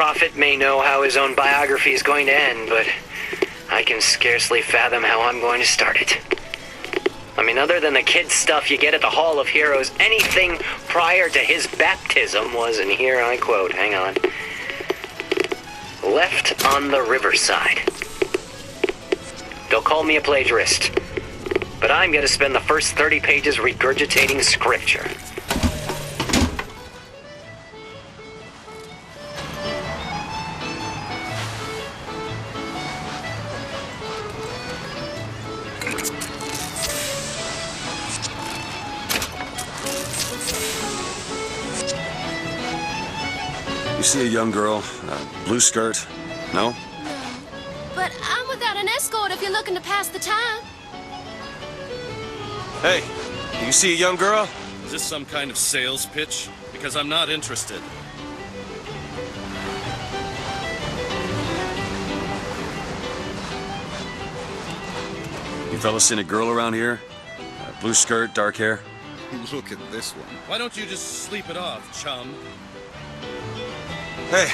prophet may know how his own biography is going to end, but I can scarcely fathom how I'm going to start it. I mean, other than the kid stuff you get at the Hall of Heroes, anything prior to his baptism was, and here I quote, hang on, left on the riverside. They'll call me a plagiarist, but I'm going to spend the first 30 pages regurgitating scripture. You see a young girl, blue skirt? No? No. But I'm without an escort if you're looking to pass the time. Hey, you see a young girl? Is this some kind of sales pitch? Because I'm not interested. You fellas seen a girl around here? Blue skirt, dark hair? Look at this one. Why don't you just sleep it off, chum? Hey,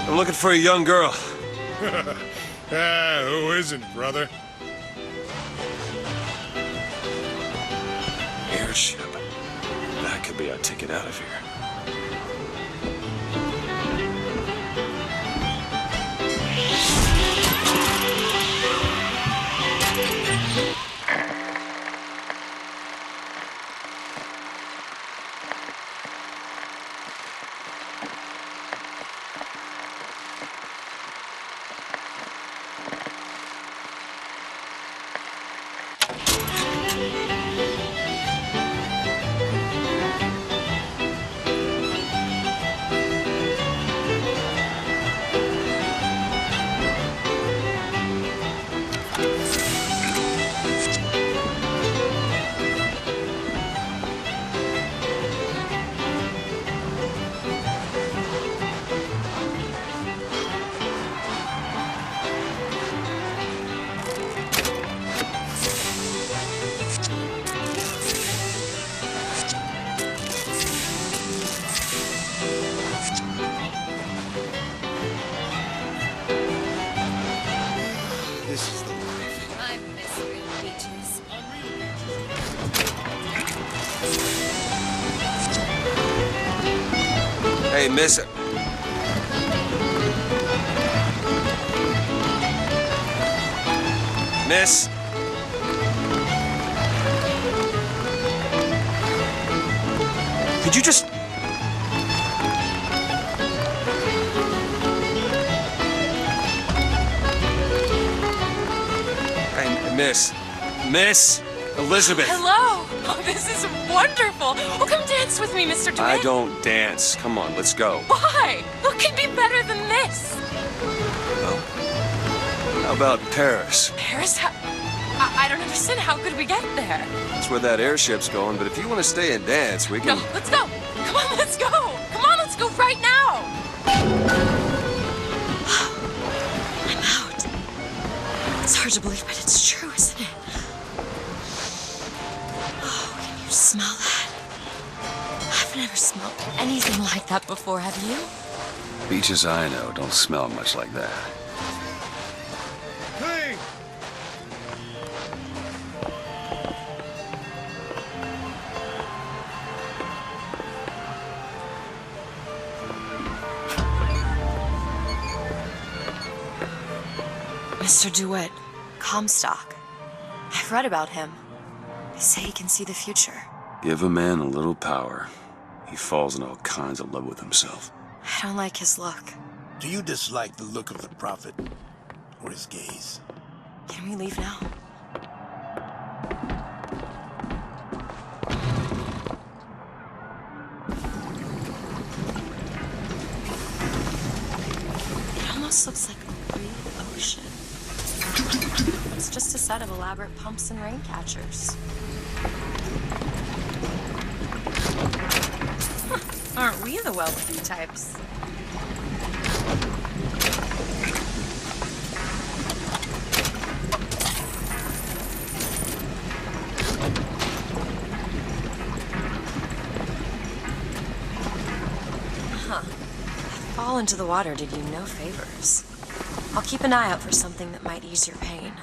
I'm looking for a young girl. Who isn't, brother? Airship. That could be our ticket out of here. This is the life. I miss real beaches. Hey, miss it. Miss. Could you just... Hey, Miss Elizabeth. Hello! Oh, this is wonderful! Oh, come dance with me, Mr. DeWitt. I don't dance. Come on, let's go. Why? What could be better than this? Well, how about Paris? Paris? I don't understand. How could we get there? That's where that airship's going, but if you want to stay and dance, we can... No, let's go! Come on, let's go! Come on, let's go right now! I'm out. It's hard to believe, but it's true, isn't it? Oh, can you smell that? I've never smelled anything like that before, have you? Beaches I know don't smell much like that. Hey! Mr. DeWitt, Comstock. I've read about him. They say he can see the future. Give a man a little power, he falls in all kinds of love with himself. I don't like his look. Do you dislike the look of the prophet or his gaze? Can we leave now? It almost looks like a real ocean. It's just a set of elaborate pumps and rain catchers. Huh. Aren't we the wealthy types? fall into the water did you no favors. I'll keep an eye out for something that might ease your pain.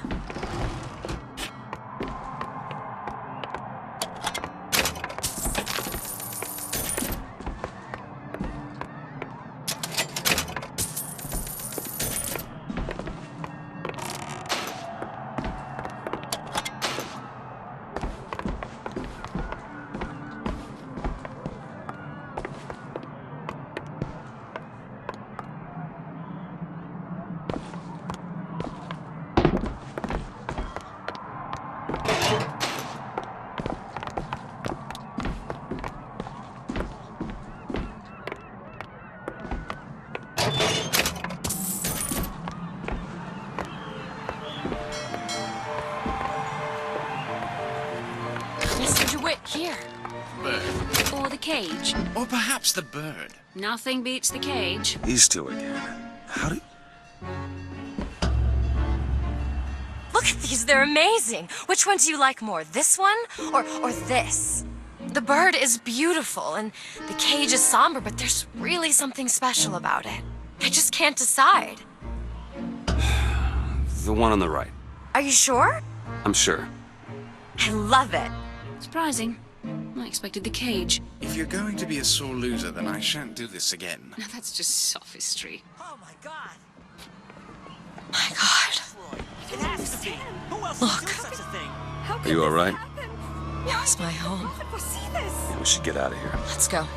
Here. Bird. Or the cage. Or perhaps the bird. Nothing beats the cage. These two again. How do... Look at these, they're amazing. Which one do you like more, this one or this? The bird is beautiful and the cage is somber, but there's really something special about it. I just can't decide. The one on the right. Are you sure? I'm sure. I love it. Surprising. I expected the cage. If you're going to be a sore loser, then I shan't do this again. Now that's just sophistry. Oh my god! My God. It has to be. Who else Look. would do such a thing? Are you all right? It was my home. Yeah, we should get out of here. Let's go. He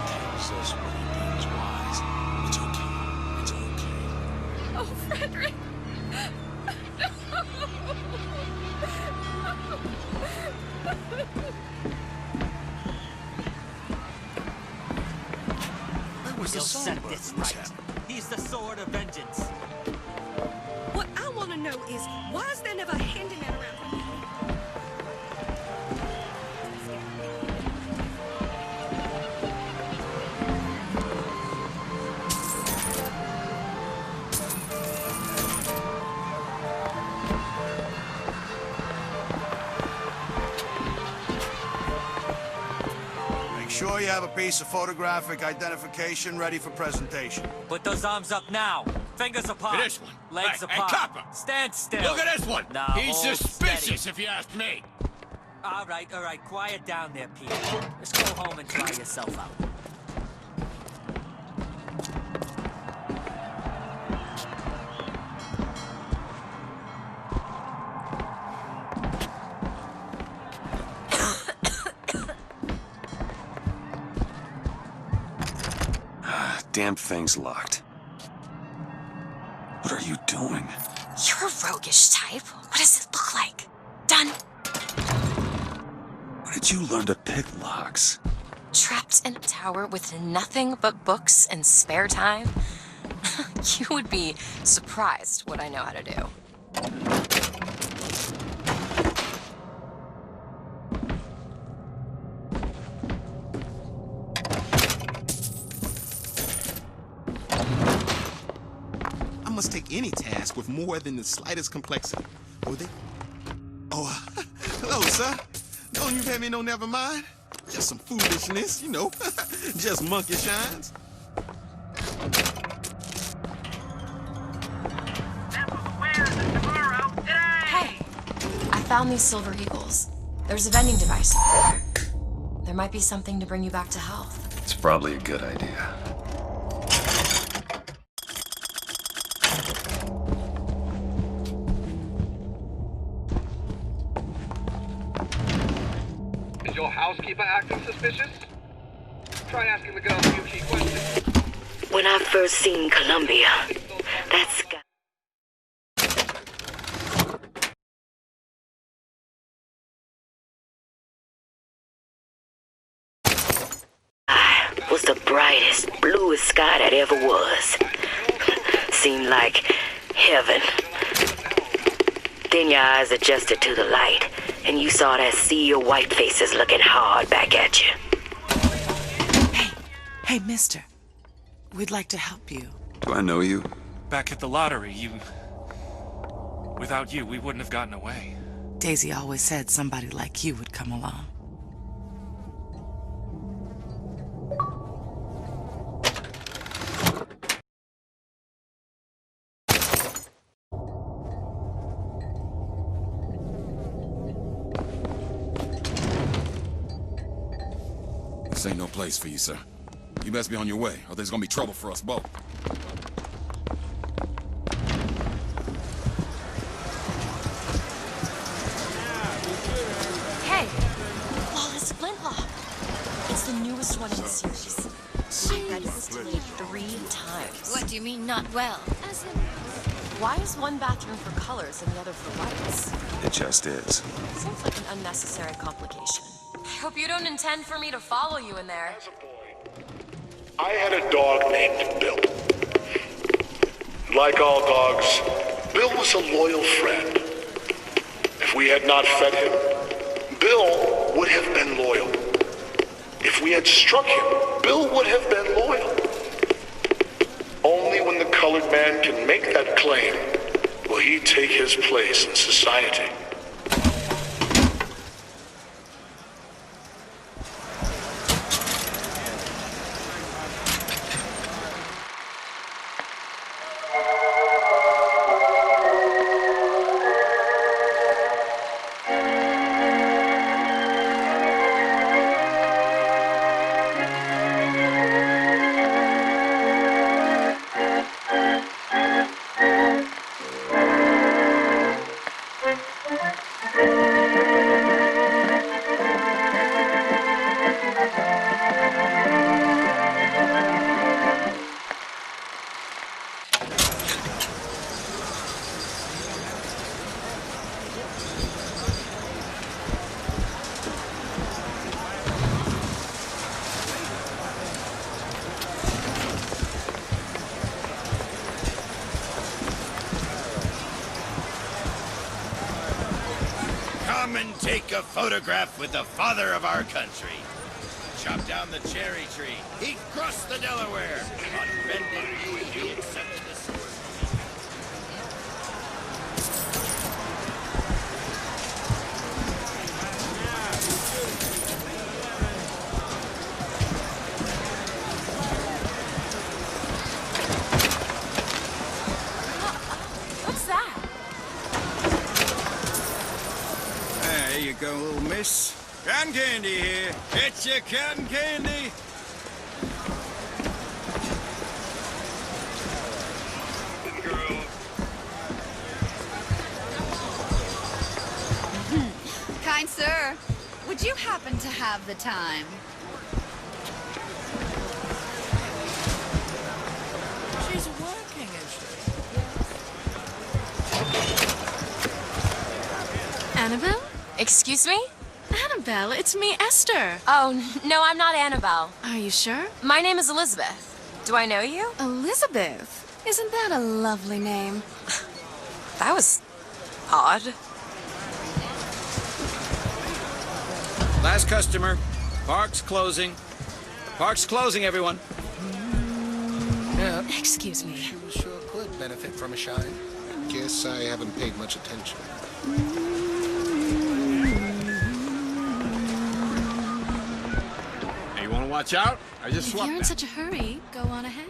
tells us what he deems wise. It's okay. It's okay. Oh, Frederick. Where was the He'll set songbird this in this right. happening? He's the sword of vengeance. What I want to know is, why is there never a handyman around for me? Make sure you have a piece of photographic identification ready for presentation. Put those arms up now. Fingers apart. Hey, this one. Legs Hey, apart. hey, copper. Stand still. Look at this one. Now He's hold suspicious, steady. if you ask me. All right. Quiet down there, Pete. Just go home and try yourself out. Damn thing's locked. What are you doing? You're a roguish type. What does it look like? Done. Where did you learn to pick locks? Trapped in a tower with nothing but books and spare time? You would be surprised what I know how to do. I must take any task with more than the slightest complexity. Would they? Oh, hello, sir. Don't you pay me no never mind? Just some foolishness, you know. Just monkey shines. Hey, I found these silver eagles. There's a vending device over there. There might be something to bring you back to health. It's probably a good idea. Is your housekeeper acting suspicious? Try asking the girl a few key questions. When I first seen Columbia, that sky was the brightest, bluest sky that ever was. Seemed like heaven. Then your eyes adjusted to the light, and you saw that sea of white faces looking hard back at you. Hey, mister. We'd like to help you. Do I know you? Back at the lottery, without you, we wouldn't have gotten away. Daisy always said somebody like you would come along. This ain't no place for you, sir. You best be on your way, or there's gonna be trouble for us both. Hey, Flawless Flintlock. It's the newest one in the series. I read it was delayed 3 times. What do you mean, not well? As in, why is one bathroom for colors and the other for whites? It just is. Seems like an unnecessary complication. I hope you don't intend for me to follow you in there. As a boy, I had a dog named Bill. Like all dogs, Bill was a loyal friend. If we had not fed him, Bill would have been loyal. If we had struck him, Bill would have been loyal. Only when the colored man can make that claim will he take his place in society. Come and take a photograph with the father of our country. Chop down the cherry tree. He crossed the Delaware. On bended knee, he accepted the sword. What's that? There you go, little miss. Cotton candy here. It's your cotton candy. Kind sir, would you happen to have the time? She's working, is she? Annabelle? Excuse me? Annabelle, it's me, Esther. Oh, no, I'm not Annabelle. Are you sure? My name is Elizabeth. Do I know you? Elizabeth? Isn't that a lovely name? That was odd. Last customer. Park's closing. Park's closing, everyone. Yeah. Excuse me. She sure could benefit from a shine. Guess I haven't paid much attention. Hey, you want to watch out? I just If swapped you're in that. such a hurry, go on ahead.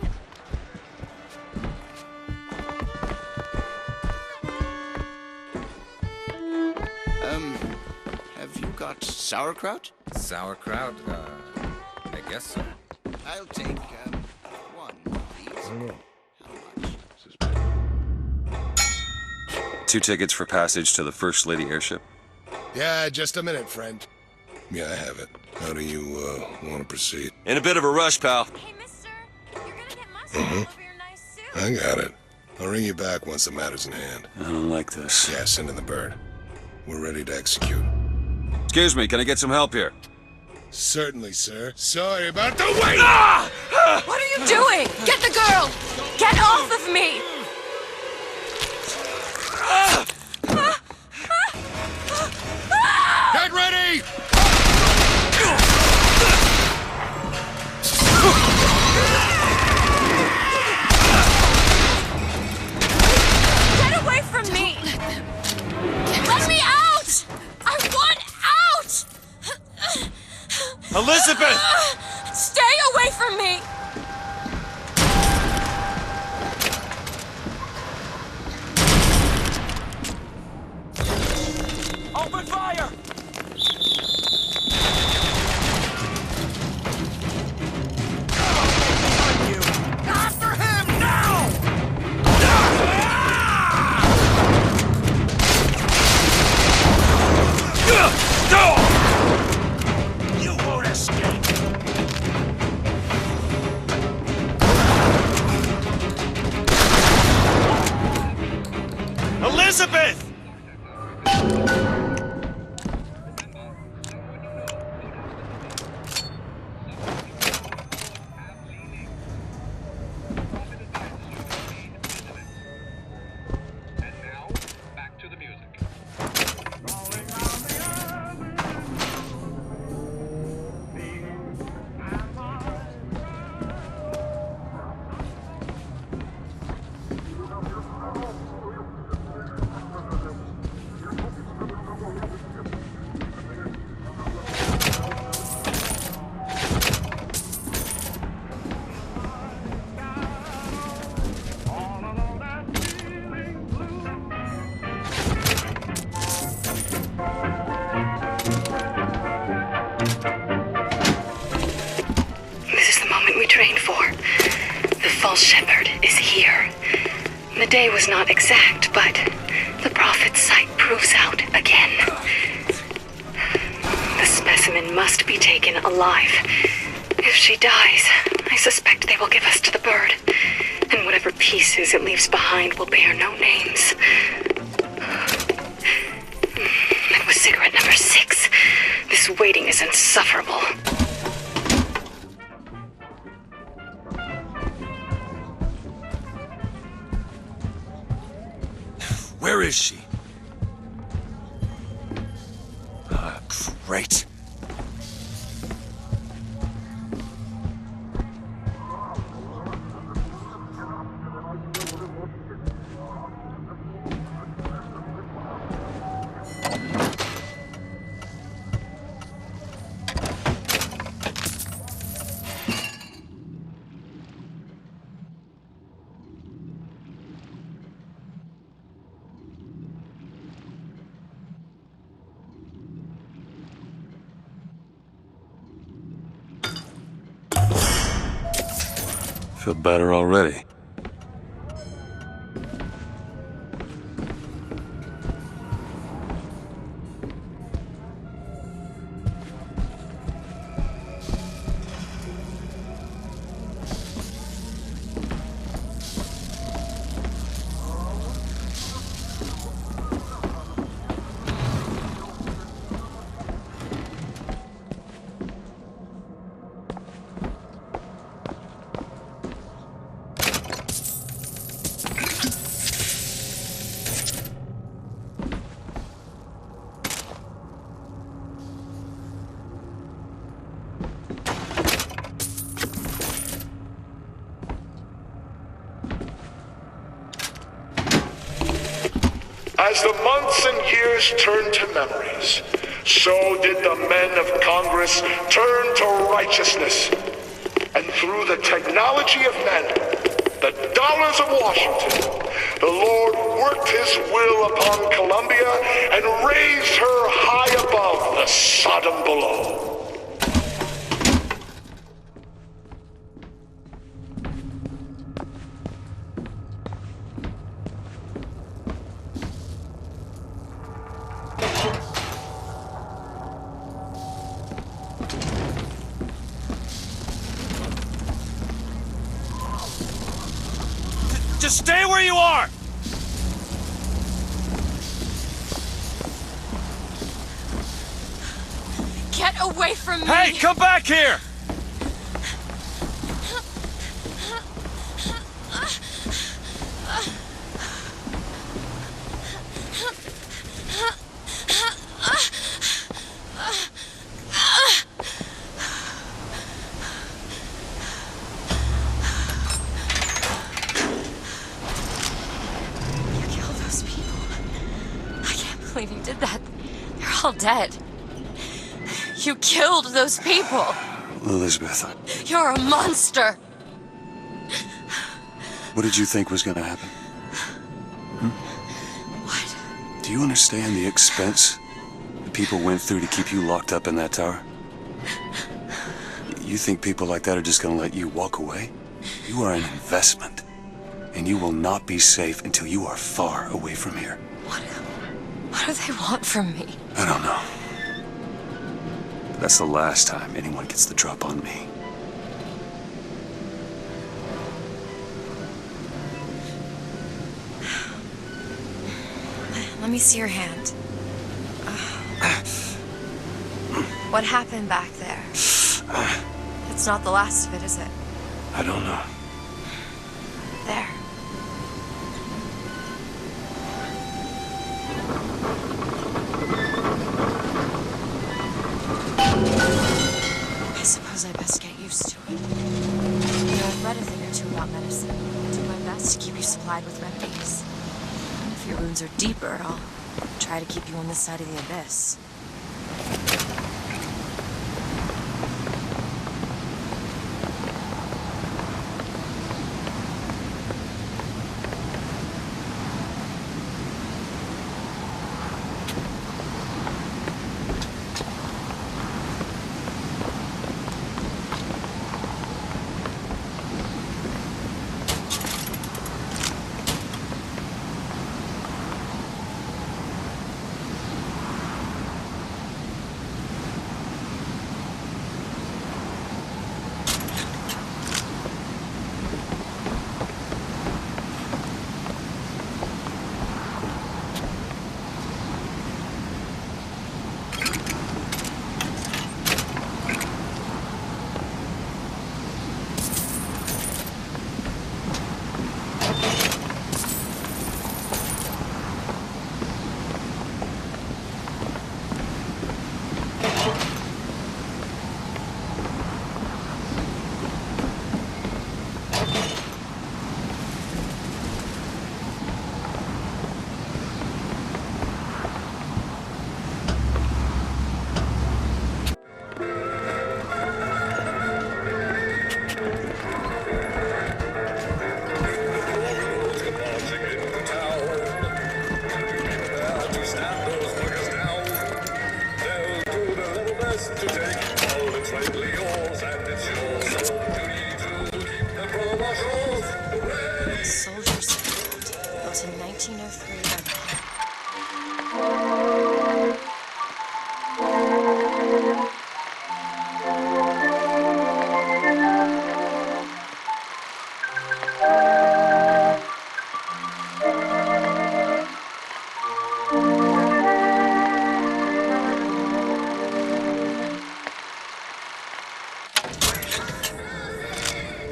Have you got sauerkraut? Sauerkraut? I guess so. I'll take, one, please. Two tickets for passage to the First Lady airship. Yeah, just a minute, friend. Yeah, I have it. How do you, want to proceed? In a bit of a rush, pal. Hey, mister, you're gonna get mustard Mm-hmm. all over your nice suit. I got it. I'll ring you back once the matter's in hand. I don't like this. Yeah, send in the bird. We're ready to execute. Excuse me, can I get some help here? Certainly, sir. Sorry about the wait! What are you doing? Get the girl! Get off of me! Get ready! Get away from me! Let me out! I want out! Elizabeth! Stay away from me! Open fire! Shepherd is here. The day was not exact, but the prophet's sight proves out again. The specimen must be taken alive. If she dies, I suspect they will give us to the bird, and whatever pieces it leaves behind will bear no names. That was cigarette number 6. This waiting is insufferable. Where is she? Great. Feel better already. As the months and years turned to memories, so did the men of Congress turn to righteousness. And through the technology of men, the dollars of Washington, the Lord worked his will upon Columbia and raised her high above the Sodom below. Just stay where you are! Get away from me! Hey, come back here! I can't believe you did that. They're all dead. You killed those people. Elizabeth, You're a monster. what did you think was gonna happen? What? Do you understand the expense that people went through to keep you locked up in that tower? You think people like that are just gonna let you walk away? You are an investment, and you will not be safe until you are far away from here. What do they want from me? I don't know. That's the last time anyone gets the drop on me. Let me see your hand. What happened back there? It's not the last of it, is it? I don't know. There. I suppose I best get used to it. You know, I've read a thing or two about medicine. I'll do my best to keep you supplied with remedies. If your wounds are deeper, I'll try to keep you on this side of the abyss. Soldier's Field, built in 1903 by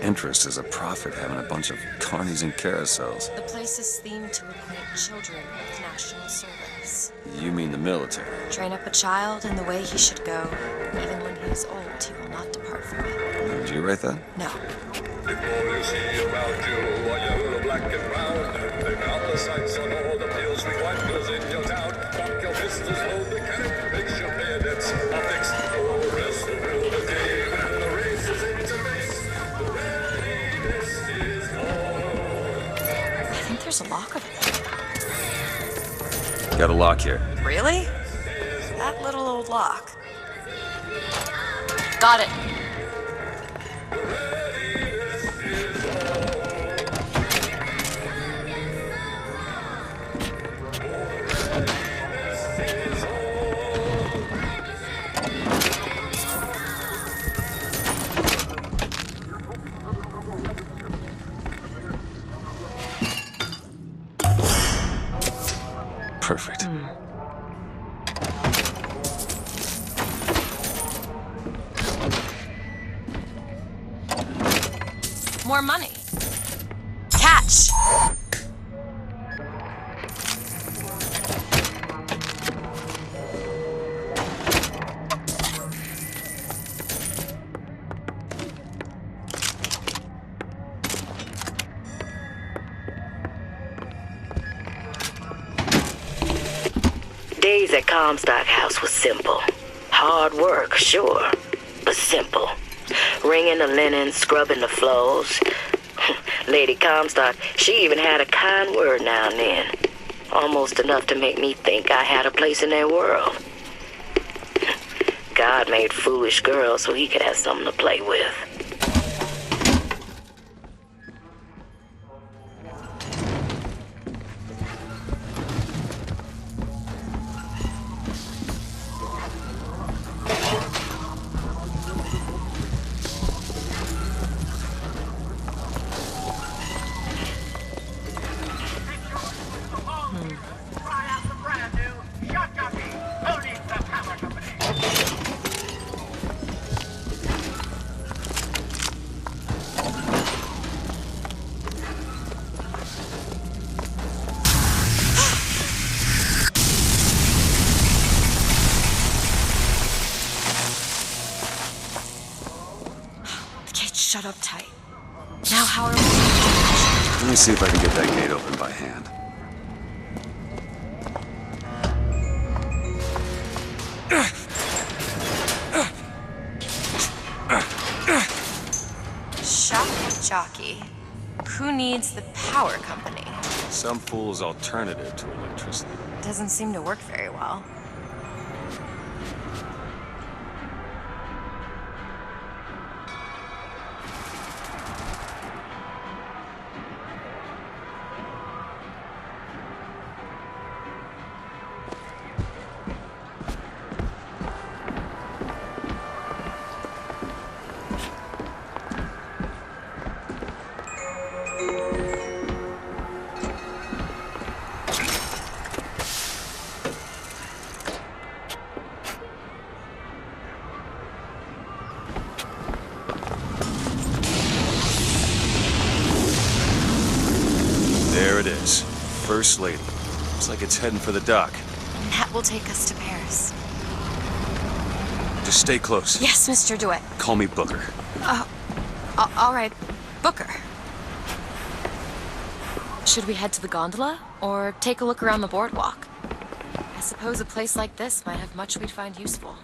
Interest is a profit having a bunch of carnies and carousels. The place is themed to acquaint children with national service. You mean the military? Train up a child in the way he should go. Even when he is old, he will not depart from it. Did you write that? No. Before you see around you, a yellow, black, and brown. They count the sights on all the pale sweet wonders in your town. Cock your pistols, load the cannon, make sure bayonets are fixed. For the rest will rule the game, and the race is into race. The readiness is on. I think there's a lock over there. Got a lock here. Really? That little old lock. Got it. Perfect. More money. Catch! Days at Comstock House was simple. Hard work, sure, but simple. Wringing the linen, scrubbing the floors. Lady Comstock, she even had a kind word now and then. Almost enough to make me think I had a place in their world. God made foolish girls so he could have something to play with. shut up tight. Now how are we? Let me see if I can get that gate open by hand. Shock jockey. Who needs the power company? Some fool's alternative to electricity. Doesn't seem to work very well. There it is. First Lady. Looks like it's heading for the dock. And that will take us to Paris. Just stay close. Yes, Mr. DeWitt. Call me Booker. All right. Booker. Should we head to the gondola, or take a look around the boardwalk? I suppose a place like this might have much we'd find useful.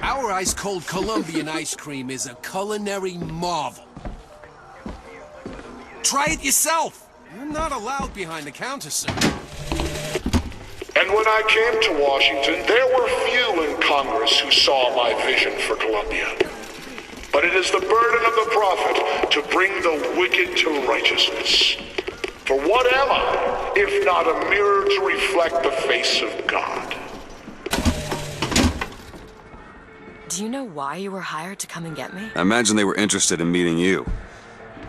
Our ice-cold Colombian ice cream is a culinary marvel. Try it yourself. You're not allowed behind the counter, sir. And when I came to Washington, there were few in Congress who saw my vision for Colombia. But it is the burden of the prophet to bring the wicked to righteousness. For what am I, if not a mirror to reflect the face of God? Do you know why you were hired to come and get me? I imagine they were interested in meeting you.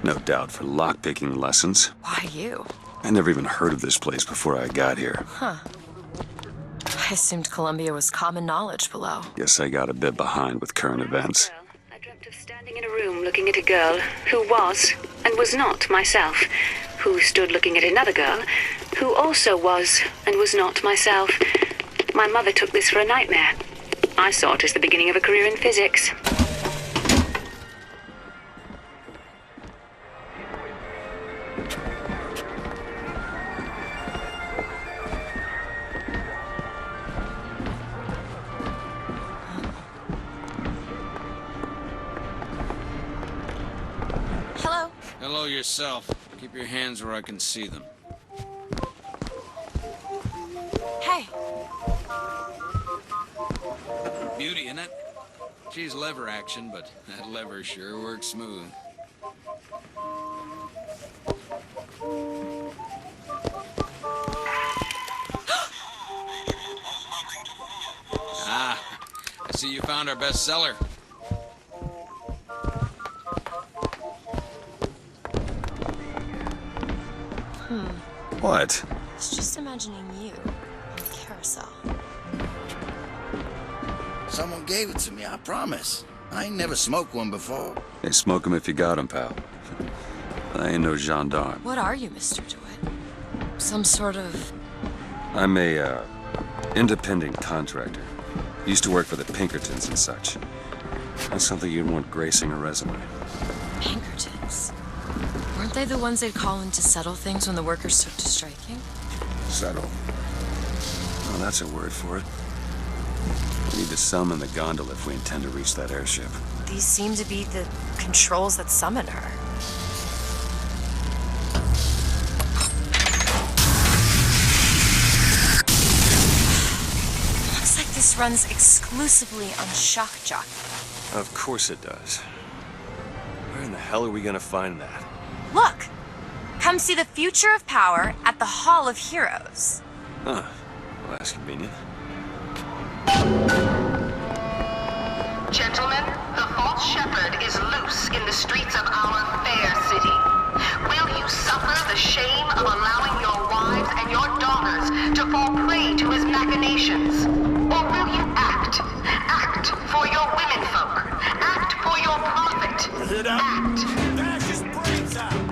No doubt for lockpicking lessons. Why you? I never even heard of this place before I got here. Huh. I assumed Columbia was common knowledge below. Guess I got a bit behind with current events. I dreamt of standing in a room looking at a girl who was and was not myself, who stood looking at another girl who also was and was not myself. My mother took this for a nightmare. I saw it as the beginning of a career in physics. Hello. Hello yourself. Keep your hands where I can see them. Hey. Beauty, innit? She's lever action, but that lever sure works smooth. Ah, I see you found our bestseller. What? I was just imagining you on the carousel. Someone gave it to me, I promise. I ain't never smoked one before. Hey, smoke 'em if you got 'em, pal. I ain't no gendarme. What are you, Mr. DeWitt? Some sort of... I'm a, independent contractor. Used to work for the Pinkertons and such. That's something you'd want gracing a resume. Pinkertons? Weren't they the ones they'd call in to settle things when the workers took to striking? Settle. Oh, that's a word for it. We need to summon the gondola if we intend to reach that airship. These seem to be the controls that summon her. Looks like this runs exclusively on shock jockey. Of course it does. Where in the hell are we gonna find that? Look! Come see the future of power at the Hall of Heroes. Huh. Well, that's convenient. Gentlemen, the false shepherd is loose in the streets of our fair city. Will you suffer the shame of allowing your wives and your daughters to fall prey to his machinations? Or will you act? Act for your womenfolk. Act for your profit. Act. Dash his brains out!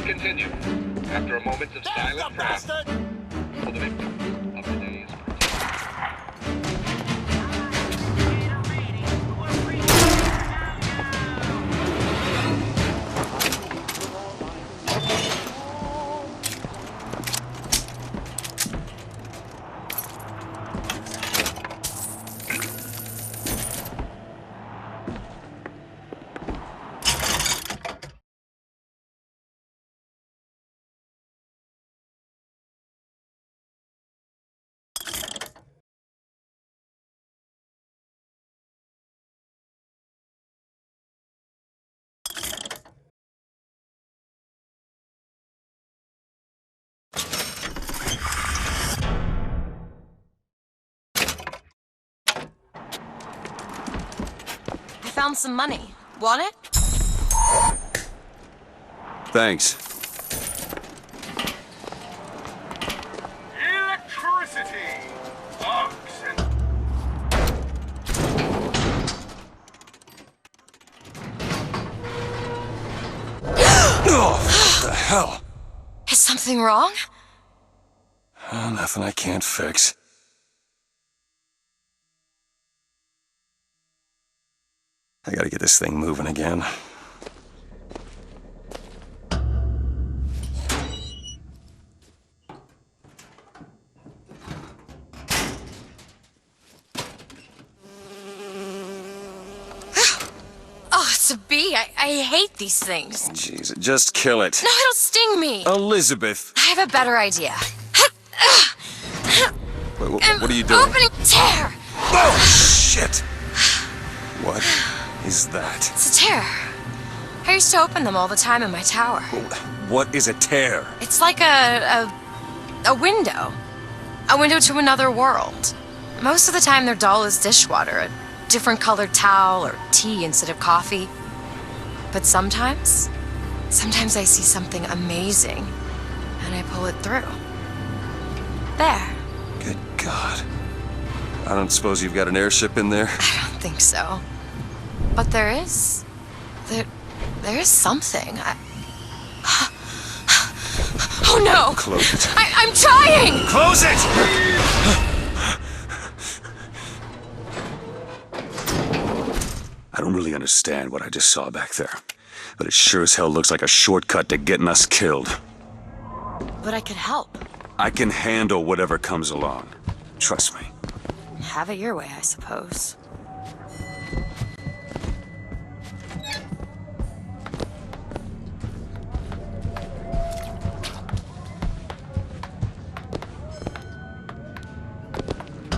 Continue. After a moment of silent prayer for the victim of today's Found some money. Want it? Thanks. electricity. Bugs and Oh, what the hell? Is something wrong? Nothing I can't fix. I gotta get this thing moving again. Oh, it's a bee. I hate these things. Jeez, just kill it. No, it'll sting me. Elizabeth! I have a better idea. Wait, what are you doing? Opening tear! Oh, shit! What is that? It's a tear. I used to open them all the time in my tower. What is a tear? It's like a window. A window to another world. Most of the time they're dull as dishwater, a different colored towel or tea instead of coffee. But sometimes I see something amazing, and I pull it through. There. Good God. I don't suppose you've got an airship in there? I don't think so. But there is. There is something. Oh no! Close it. I'm trying! Close it! I don't really understand what I just saw back there, but it sure as hell looks like a shortcut to getting us killed. But I could help. I can handle whatever comes along. Trust me. Have it your way, I suppose.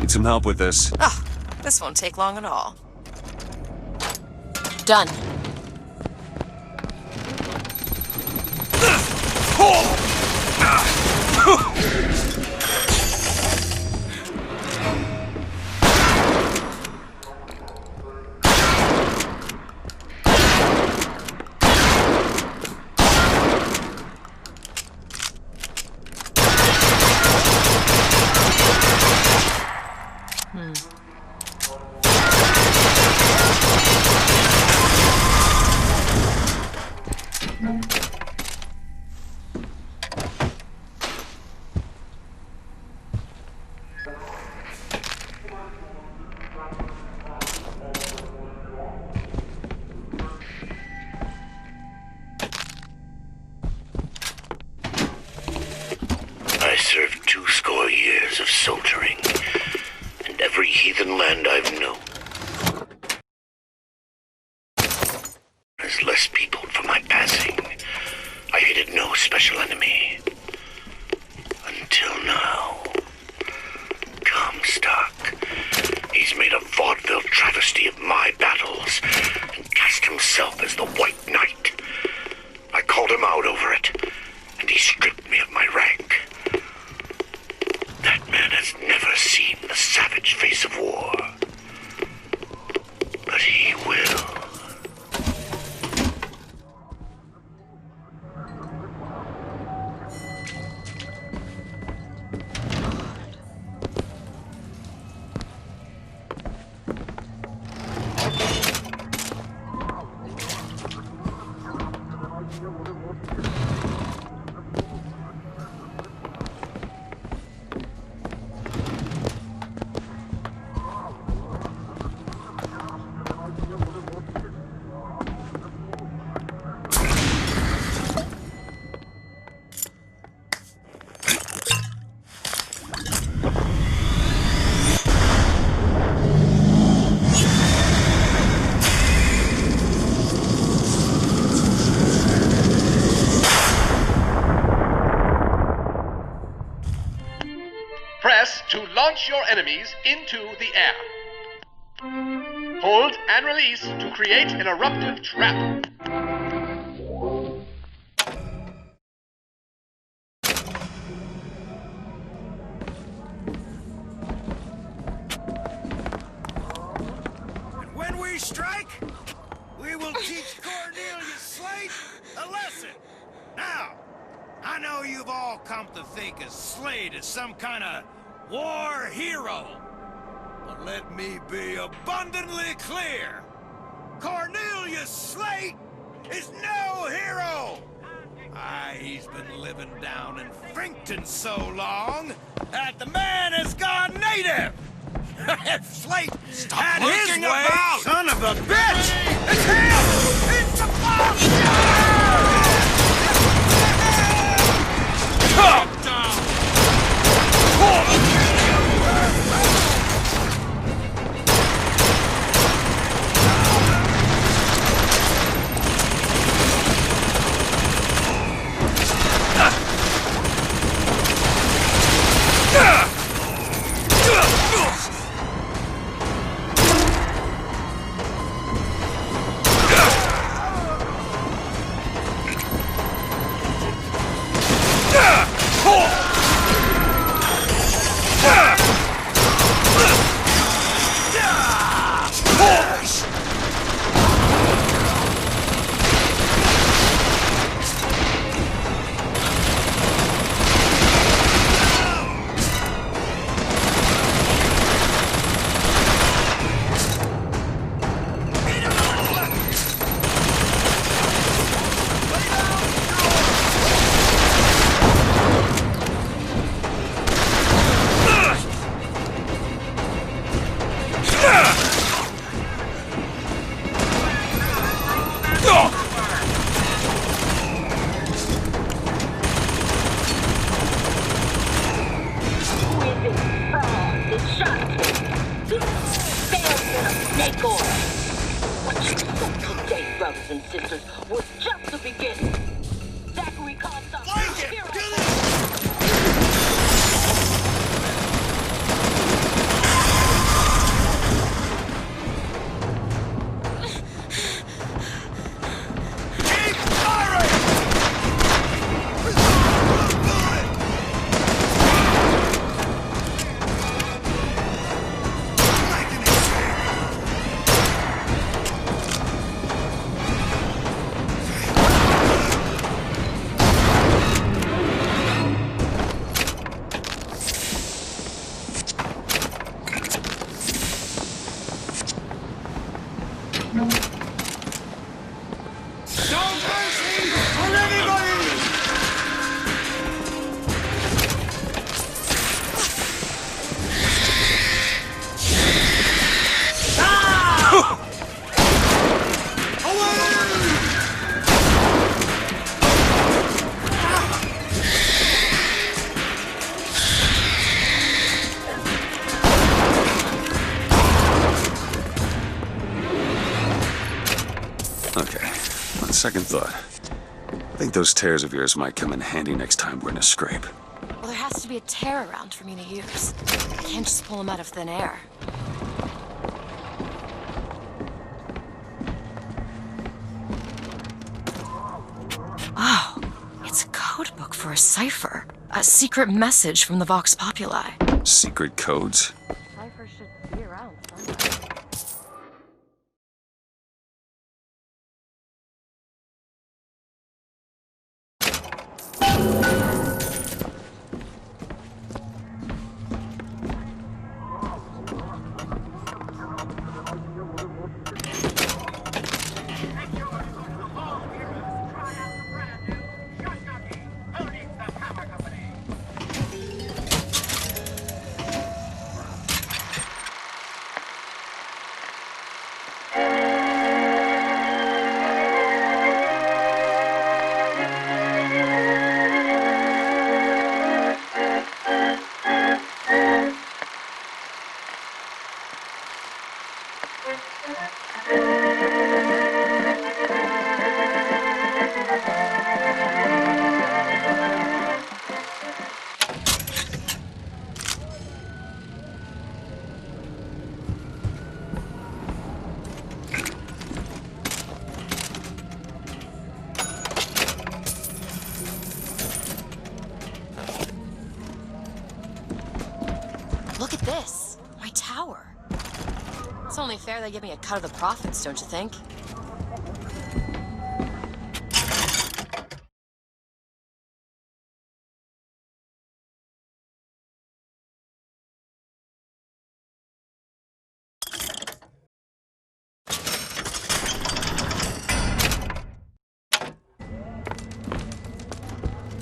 It's some help with this. Oh, this won't take long at all. Done. I served 20 years of soldiering in every heathen land I've known. There's less peopled for my passing. I hated no special enemy. Until now. Comstock. He's made a vaudeville travesty of my battles and cast himself as the White Knight. I called him out over it, and he stripped me of my rank. That man has never seen the savage face of war. But he will. Press to launch your enemies into the air. Hold and release to create an eruptive trap. And when we strike, we will teach Cornelius Slate a lesson. Now, I know you've all come to think of Slade as some kind of war hero. But let me be abundantly clear. Cornelius Slate is no hero. He's been living down in Frankton so long that the man has gone native. If Slate had his way, son of a bitch! It's him! It's the boss! Come down! brothers and sisters, was just the beginning. Zachary Comstock, hero. second thought, I think those tears of yours might come in handy next time we're in a scrape. Well, there has to be a tear around for me to use. I can't just pull them out of thin air. Oh, it's a code book for a cipher. A secret message from the Vox Populi. Secret codes? Cipher should be around somewhere. Look at this. My tower. It's only fair they give me a cut of the profits, don't you think?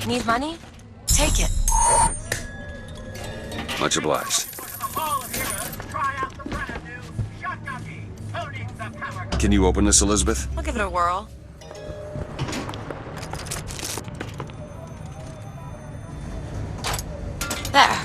Need money? Take it. Much obliged. Can you open this, Elizabeth? I'll give it a whirl. There.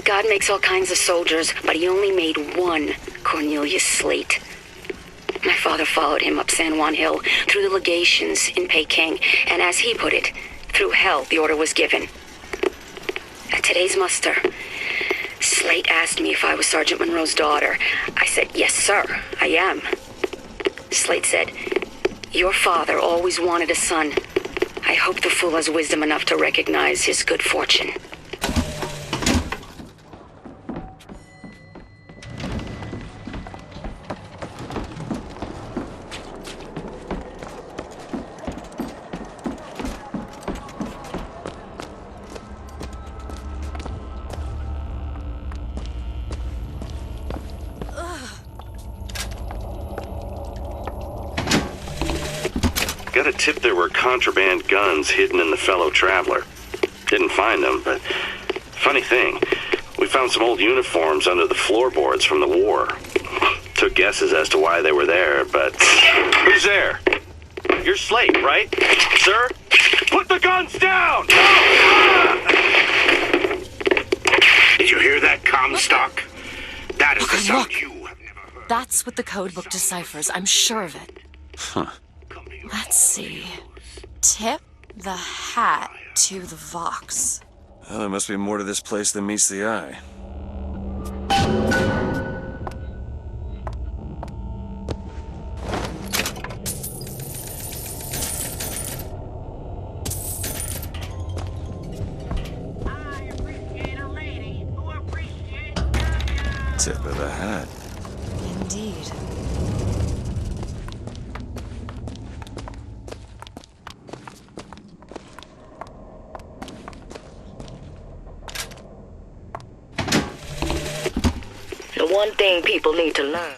God makes all kinds of soldiers, but he only made one Cornelius Slate. My father followed him up San Juan Hill, through the legations in Peking, and as he put it, through hell the order was given. At today's muster, Slate asked me if I was Sergeant Monroe's daughter. I said, yes, sir, I am. Slate said, your father always wanted a son. I hope the fool has wisdom enough to recognize his good fortune. Got a tip there were contraband guns hidden in the fellow traveler. Didn't find them, but funny thing, we found some old uniforms under the floorboards from the war. Took guesses as to why they were there, but... Who's there? You're Slate, right? Sir? Put the guns down! Did you hear that, Comstock? That is the sound you have never heard. That's what the codebook deciphers. I'm sure of it. Huh. Let's see. Tip the hat to the Vox. Well, there must be more to this place than meets the eye. of a hat. Indeed. The one thing people need to learn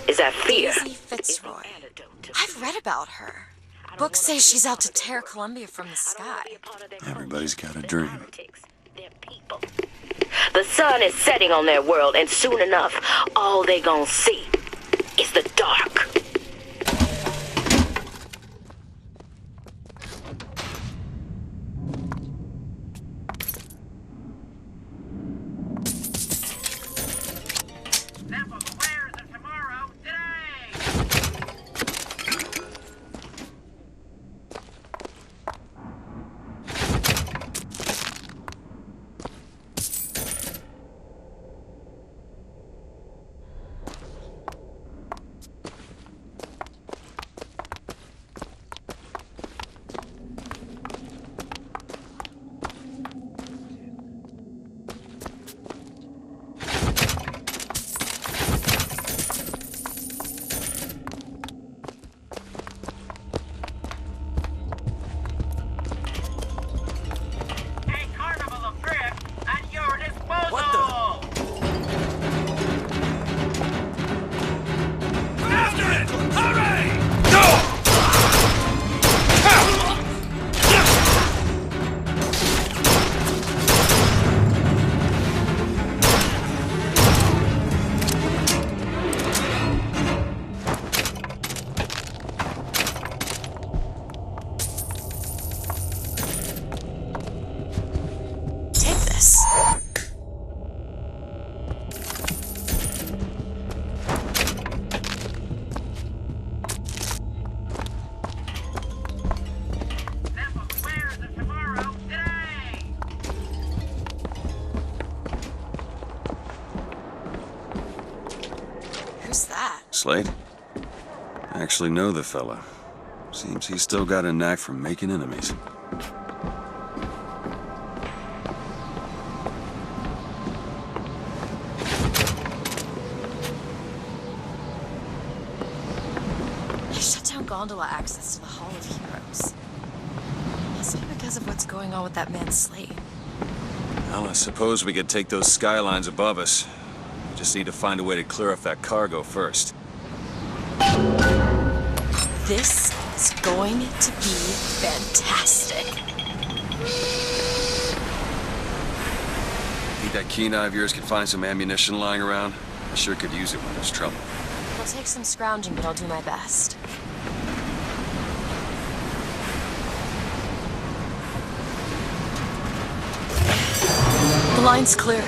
is that fear. Daisy Fitzroy. I've read about her. Books say she's out to tear Columbia from the sky. Everybody's got a dream. The sun is setting on their world, and soon enough, all they gonna see is the dark. Slade? I actually know the fella. Seems he's still got a knack for making enemies. They shut down gondola access to the Hall of Heroes. Must be because of what's going on with that man Slade. Well, I suppose we could take those skylines above us. We just need to find a way to clear off that cargo first. This is going to be fantastic. Think that keen eye of yours could find some ammunition lying around? I sure could use it when there's trouble. It'll take some scrounging, but I'll do my best. The line's clear.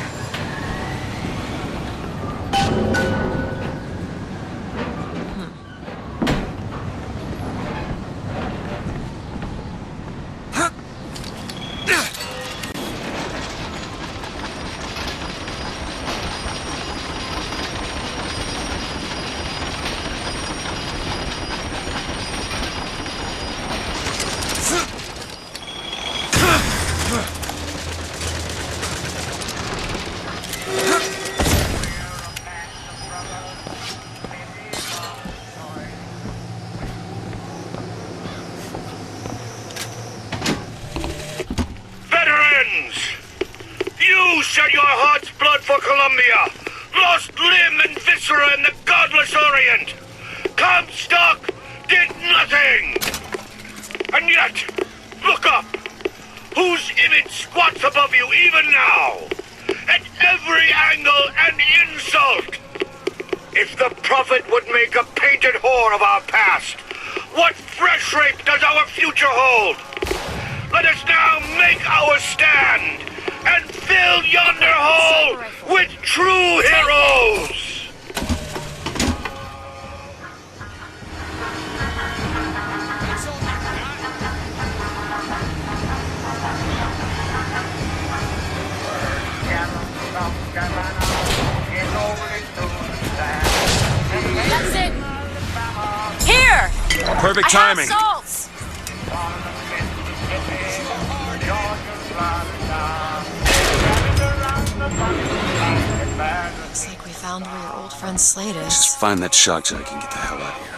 You shed your heart's blood for Columbia, lost limb and viscera in the godless Orient. Comstock did nothing. And yet, look up. Whose image squats above you even now? At every angle and insult. If the prophet would make a painted whore of our past, what fresh rape does our future hold? Let us now make our stand and fill yonder hole with true heroes! That's it! Here! Perfect timing. I have salts! friend Slade is. Just find that shock jock and get the hell out of here.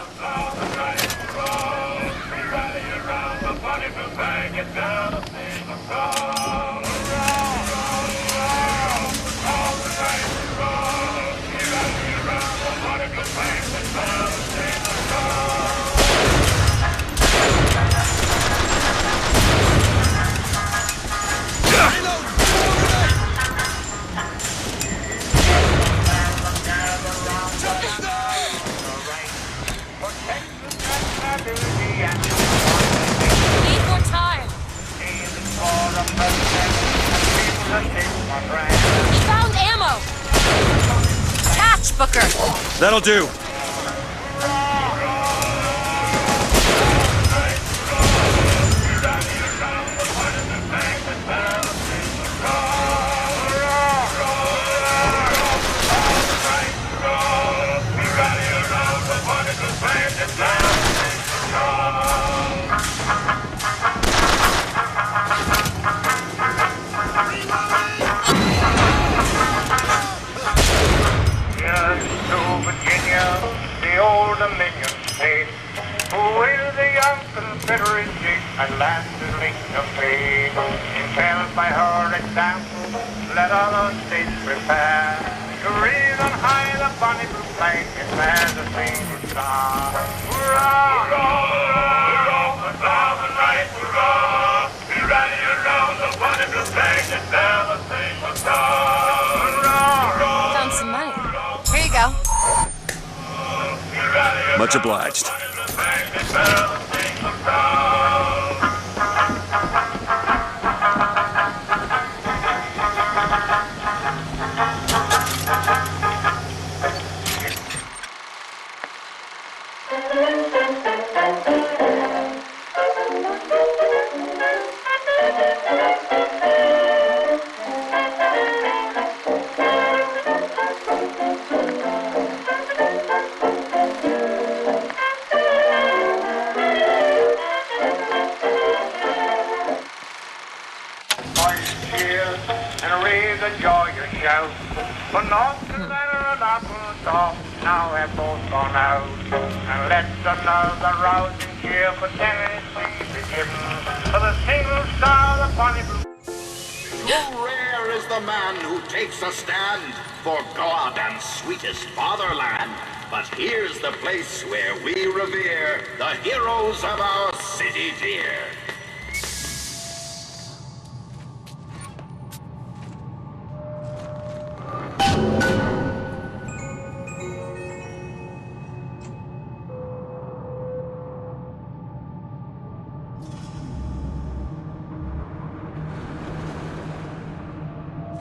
Need more time. We found ammo. Catch, Booker. That'll do. Confederacy at last is linked of fate. Impelled by her example, let other states prepare to raise on high the bonny blue flag as a single star. Hurrah! Hurrah! For thousand rights, hurrah! Be ready around the bonny blue flag as a single star. Hurrah! Found some money. Here you go. Much obliged. And raise a joyous shout. For North Carolina and Arkansas now have both gone out. And let another rousing cheer for Tennessee be given. For the single star, the bonny blue. Too rare is the man who takes a stand for God and sweetest fatherland. But here's the place where we revere the heroes of our city dear.